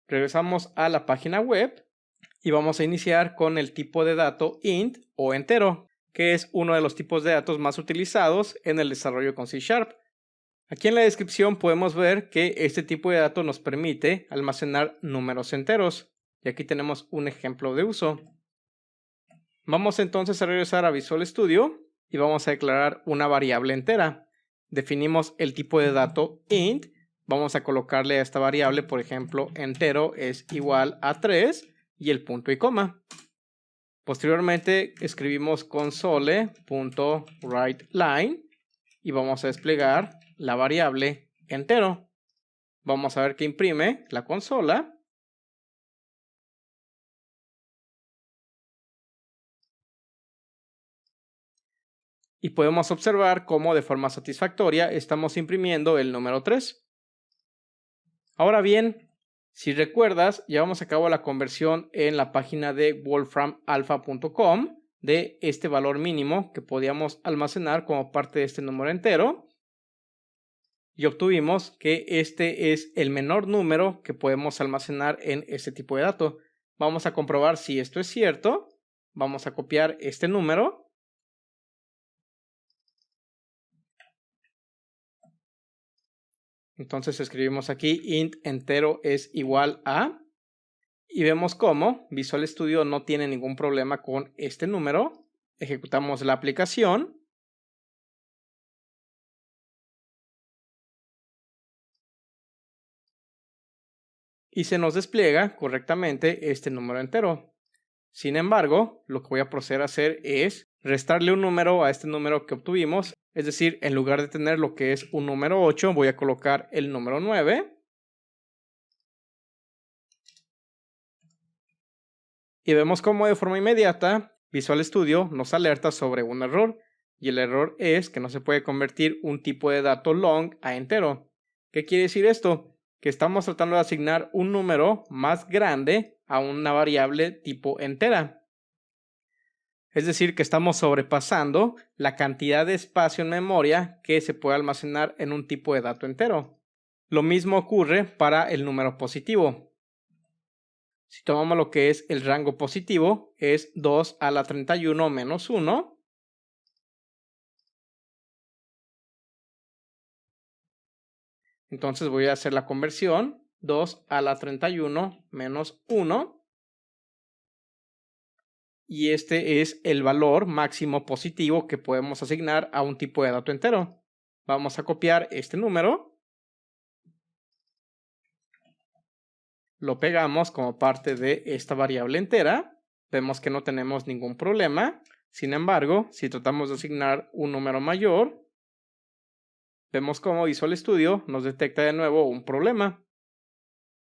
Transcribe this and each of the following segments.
Regresamos a la página web y vamos a iniciar con el tipo de dato int o entero, que es uno de los tipos de datos más utilizados en el desarrollo con C#. Aquí en la descripción podemos ver que este tipo de dato nos permite almacenar números enteros. Y aquí tenemos un ejemplo de uso. Vamos entonces a regresar a Visual Studio y vamos a declarar una variable entera. Definimos el tipo de dato int. Vamos a colocarle a esta variable, por ejemplo, entero es igual a 3 y el punto y coma. Posteriormente escribimos console.writeLine y vamos a desplegar la variable entero. Vamos a ver que imprime la consola. Y podemos observar cómo de forma satisfactoria estamos imprimiendo el número 3. Ahora bien, si recuerdas, llevamos a cabo la conversión en la página de wolframalpha.com de este valor mínimo que podíamos almacenar como parte de este número entero. Y obtuvimos que este es el menor número que podemos almacenar en este tipo de dato. Vamos a comprobar si esto es cierto. Vamos a copiar este número. Entonces escribimos aquí int entero es igual a, y vemos cómo Visual Studio no tiene ningún problema con este número. Ejecutamos la aplicación. Y se nos despliega correctamente este número entero. Sin embargo, lo que voy a proceder a hacer es restarle un número a este número que obtuvimos. Es decir, en lugar de tener lo que es un número 8, voy a colocar el número 9. Y vemos cómo de forma inmediata Visual Studio nos alerta sobre un error. Y el error es que no se puede convertir un tipo de dato long a entero. ¿Qué quiere decir esto? Que estamos tratando de asignar un número más grande a una variable tipo entera. Es decir, que estamos sobrepasando la cantidad de espacio en memoria que se puede almacenar en un tipo de dato entero. Lo mismo ocurre para el número positivo. Si tomamos lo que es el rango positivo, es 2 a la 31 menos 1. Entonces voy a hacer la conversión. 2 a la 31 menos 1. Y este es el valor máximo positivo que podemos asignar a un tipo de dato entero. Vamos a copiar este número. Lo pegamos como parte de esta variable entera. Vemos que no tenemos ningún problema. Sin embargo, si tratamos de asignar un número mayor, vemos cómo Visual Studio nos detecta de nuevo un problema.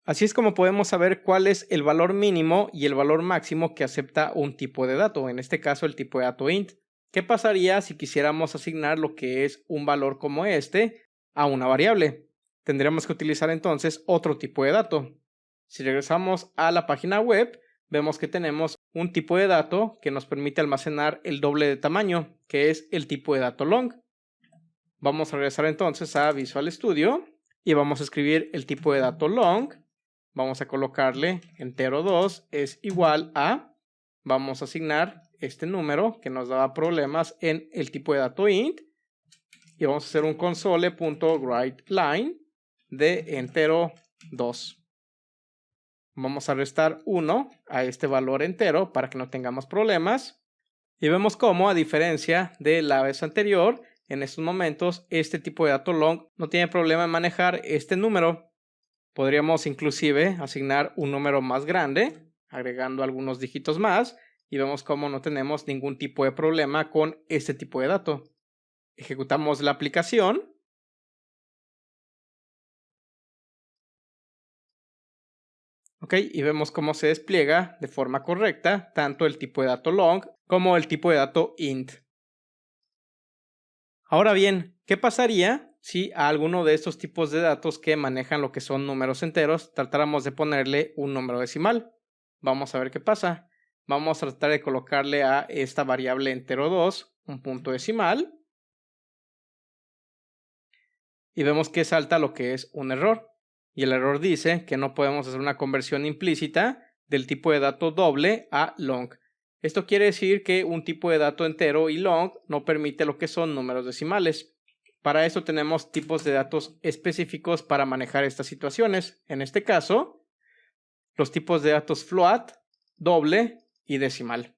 Así es como podemos saber cuál es el valor mínimo y el valor máximo que acepta un tipo de dato, en este caso el tipo de dato int. ¿Qué pasaría si quisiéramos asignar lo que es un valor como este a una variable? Tendríamos que utilizar entonces otro tipo de dato. Si regresamos a la página web, vemos que tenemos un tipo de dato que nos permite almacenar el doble de tamaño, que es el tipo de dato long. Vamos a regresar entonces a Visual Studio y vamos a escribir el tipo de dato long. Vamos a colocarle entero 2 es igual a, vamos a asignar este número que nos daba problemas en el tipo de dato int y vamos a hacer un console.writeLine de entero 2. Vamos a restar 1 a este valor entero para que no tengamos problemas y vemos cómo, a diferencia de la vez anterior, en estos momentos este tipo de dato long no tiene problema en manejar este número. Podríamos inclusive asignar un número más grande, agregando algunos dígitos más, y vemos cómo no tenemos ningún tipo de problema con este tipo de dato. Ejecutamos la aplicación. Y vemos cómo se despliega de forma correcta tanto el tipo de dato long como el tipo de dato int. Ahora bien, ¿qué pasaría si a alguno de estos tipos de datos que manejan lo que son números enteros tratáramos de ponerle un número decimal? Vamos a ver qué pasa. Vamos a tratar de colocarle a esta variable entero 2 un punto decimal. Y vemos que salta lo que es un error. y el error dice que no podemos hacer una conversión implícita del tipo de dato doble a long. Esto quiere decir que un tipo de dato entero y long no permite lo que son números decimales. Para eso tenemos tipos de datos específicos para manejar estas situaciones. En este caso, los tipos de datos float, doble y decimal.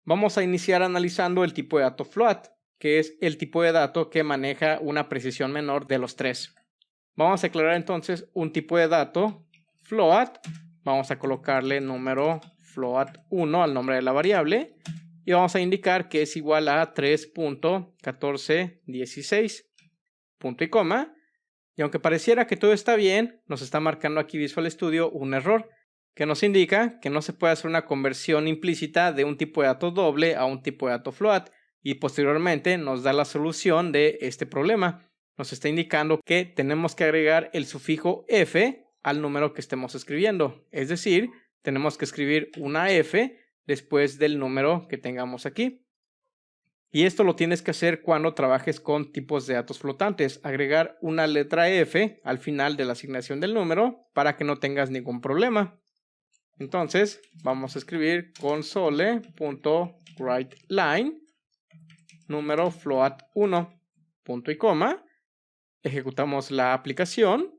Vamos a iniciar analizando el tipo de dato float, que es el tipo de dato que maneja una precisión menor de los tres. Vamos a declarar entonces un tipo de dato float. Vamos a colocarle número float 1 al nombre de la variable y vamos a indicar que es igual a 3.1416, punto y coma. Y aunque pareciera que todo está bien, nos está marcando aquí Visual Studio un error que nos indica que no se puede hacer una conversión implícita de un tipo de dato doble a un tipo de dato float, y posteriormente nos da la solución de este problema. Nos está indicando que tenemos que agregar el sufijo f al número que estemos escribiendo, es decir, tenemos que escribir una f después del número que tengamos aquí. Y esto lo tienes que hacer cuando trabajes con tipos de datos flotantes, agregar una letra f al final de la asignación del número para que no tengas ningún problema. Entonces vamos a escribir console.writeLine número float 1, punto y coma. Ejecutamos la aplicación.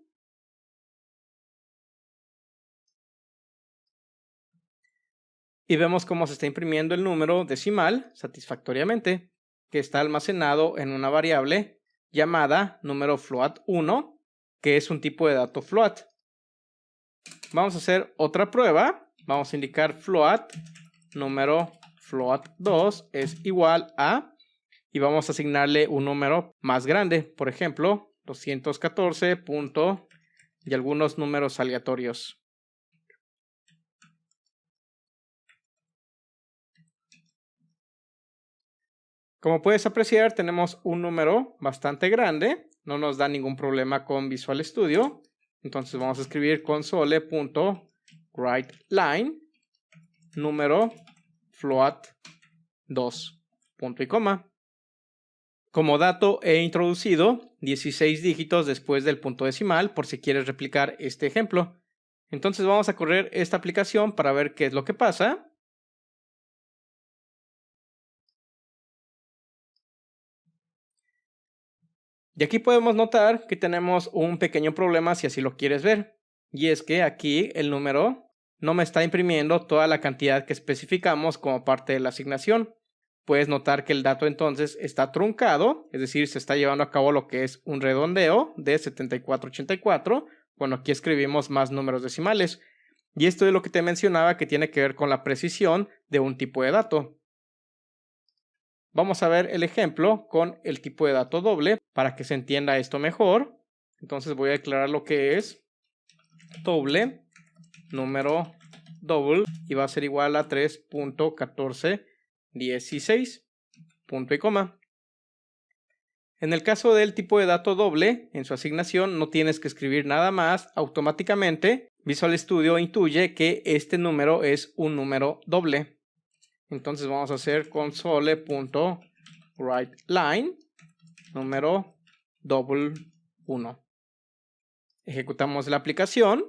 Y vemos cómo se está imprimiendo el número decimal satisfactoriamente, que está almacenado en una variable llamada número float 1, que es un tipo de dato float. Vamos a hacer otra prueba. Vamos a indicar float número float 2 es igual a, y vamos a asignarle un número más grande, por ejemplo 214 y algunos números aleatorios. Como puedes apreciar, tenemos un número bastante grande, no nos da ningún problema con Visual Studio. Entonces vamos a escribir console.writeLine número float 2, punto y coma. Como dato he introducido 16 dígitos después del punto decimal por si quieres replicar este ejemplo. Entonces vamos a correr esta aplicación para ver qué es lo que pasa. Y aquí podemos notar que tenemos un pequeño problema si así lo quieres ver. Y es que aquí el número no me está imprimiendo toda la cantidad que especificamos como parte de la asignación. Puedes notar que el dato entonces está truncado, es decir, se está llevando a cabo lo que es un redondeo de 7484, cuando aquí escribimos más números decimales. Y esto es lo que te mencionaba que tiene que ver con la precisión de un tipo de dato. Vamos a ver el ejemplo con el tipo de dato doble para que se entienda esto mejor. Entonces voy a declarar lo que es doble, número double, y va a ser igual a 3.1416, punto y coma. En el caso del tipo de dato doble, en su asignación no tienes que escribir nada más, automáticamente Visual Studio intuye que este número es un número doble. Entonces vamos a hacer console.writeLine número double 1. Ejecutamos la aplicación.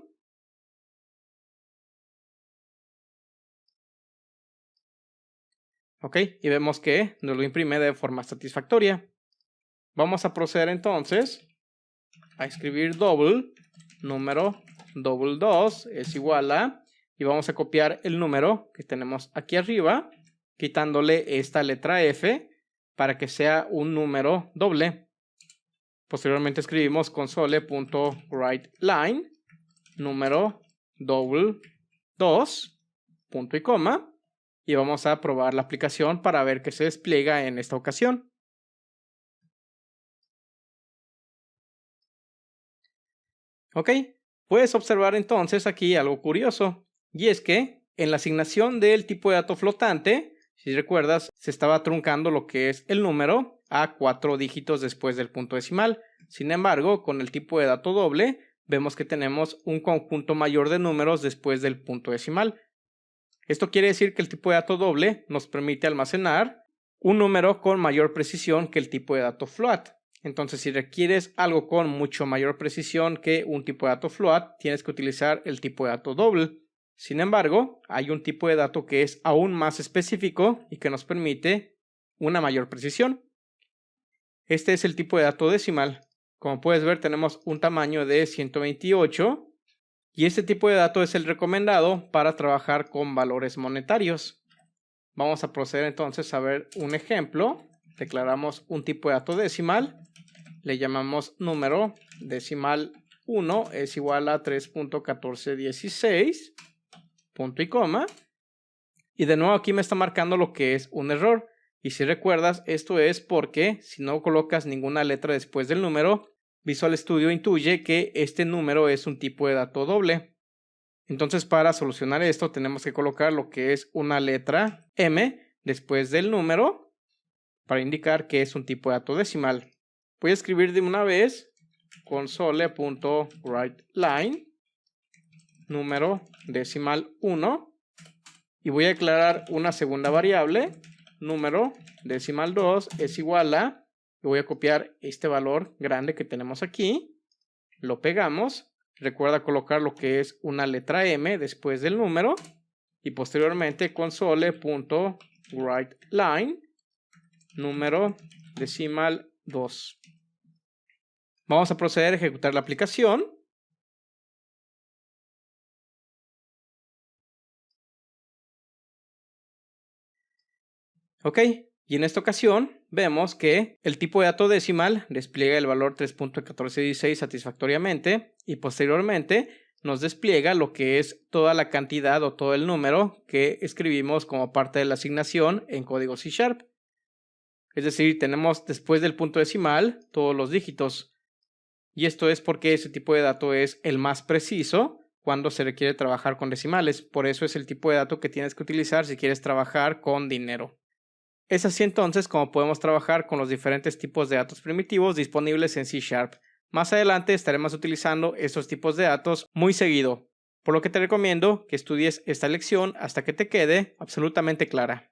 Ok, y vemos que nos lo imprime de forma satisfactoria. Vamos a proceder entonces a escribir double número double 2 es igual a, y vamos a copiar el número que tenemos aquí arriba, quitándole esta letra F para que sea un número doble. Posteriormente escribimos console.writeLine número double 2, punto y coma, y vamos a probar la aplicación para ver qué se despliega en esta ocasión. Ok, puedes observar entonces aquí algo curioso, y es que en la asignación del tipo de dato flotante, si recuerdas, se estaba truncando lo que es el número a 4 dígitos después del punto decimal. Sin embargo, con el tipo de dato doble, vemos que tenemos un conjunto mayor de números después del punto decimal. Esto quiere decir que el tipo de dato doble nos permite almacenar un número con mayor precisión que el tipo de dato float. Entonces, si requieres algo con mucho mayor precisión que un tipo de dato float, tienes que utilizar el tipo de dato double. Sin embargo, hay un tipo de dato que es aún más específico y que nos permite una mayor precisión. Este es el tipo de dato decimal. Como puedes ver, tenemos un tamaño de 128 y este tipo de dato es el recomendado para trabajar con valores monetarios. Vamos a proceder entonces a ver un ejemplo. Declaramos un tipo de dato decimal. Le llamamos número decimal 1 es igual a 3.1416, punto y coma. Y de nuevo aquí me está marcando lo que es un error. Y si recuerdas, esto es porque si no colocas ninguna letra después del número, Visual Studio intuye que este número es un tipo de dato doble. Entonces, para solucionar esto, tenemos que colocar lo que es una letra M después del número para indicar que es un tipo de dato decimal. Voy a escribir de una vez console.writeLine número decimal 1 y voy a declarar una segunda variable, número decimal 2 es igual a, y voy a copiar este valor grande que tenemos aquí, lo pegamos, recuerda colocar lo que es una letra M después del número y posteriormente console.writeLine número decimal 2. Vamos a proceder a ejecutar la aplicación. Ok, y en esta ocasión vemos que el tipo de dato decimal despliega el valor 3.1416 satisfactoriamente y posteriormente nos despliega lo que es toda la cantidad o todo el número que escribimos como parte de la asignación en código C#. Es decir, tenemos después del punto decimal todos los dígitos. Y esto es porque ese tipo de dato es el más preciso cuando se requiere trabajar con decimales. Por eso es el tipo de dato que tienes que utilizar si quieres trabajar con dinero. Es así entonces como podemos trabajar con los diferentes tipos de datos primitivos disponibles en C#. Más adelante estaremos utilizando estos tipos de datos muy seguido, por lo que te recomiendo que estudies esta lección hasta que te quede absolutamente clara.